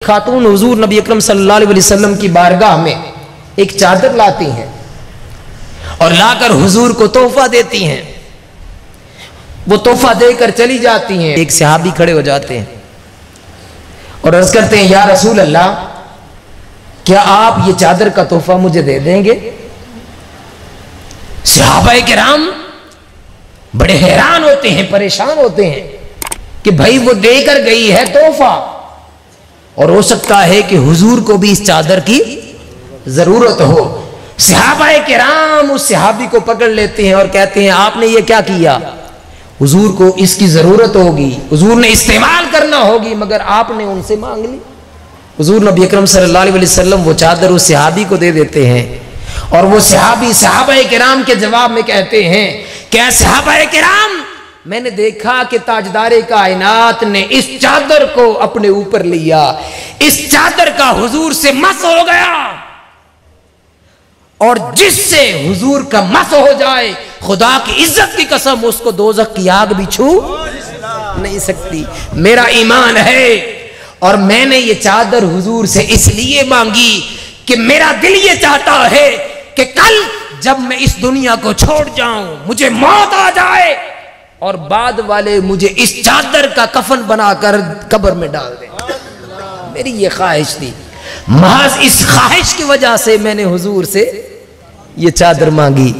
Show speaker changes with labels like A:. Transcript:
A: खातून हुजूर नबी अकरम सल्लल्लाहु अलैहि वसल्लम की बारगाह में एक चादर लाती हैं और लाकर हुजूर को तोहफा देती हैं। वो तोहफा देकर चली जाती हैं। एक सहाबी खड़े हो जाते हैं और अर्ज करते हैं, या रसूल अल्लाह, क्या आप ये चादर का तोहफा मुझे दे देंगे? सहाबाए किराम बड़े हैरान होते हैं, परेशान होते हैं कि भाई वो देकर गई है तोहफा, और हो सकता है कि हुजूर को भी इस चादर की जरूरत हो। सहाबाए किराम उस सहाबी को पकड़ लेते हैं और कहते हैं, आपने ये क्या किया? हुजूर को इसकी जरूरत होगी, हुजूर ने इस्तेमाल करना होगी, मगर आपने उनसे मांग ली। हुजूर नबी अकरम सल्लल्लाहु अलैहि वसल्लम वो चादर उस सहाबी को दे देते हैं और वो सहाबी सहाबाए किराम के जवाब में कहते हैं, क्या सहाबाए किराम, मैंने देखा कि ताजदारे कायनात ने इस चादर को अपने ऊपर लिया, इस चादर का हुजूर से मस हो गया, और जिससे हुजूर का मस हो जाए, खुदा की इज्जत की कसम, उसको दोजख की आग भी छू नहीं सकती। मेरा ईमान है और मैंने ये चादर हुजूर से इसलिए मांगी कि मेरा दिल ये चाहता है कि कल जब मैं इस दुनिया को छोड़ जाऊं, मुझे मौत आ जाए और बाद वाले मुझे इस चादर का कफन बनाकर कब्र में डाल दें। मेरी ये ख्वाहिश थी, महज इस ख्वाहिश की वजह से मैंने हुजूर से ये चादर मांगी।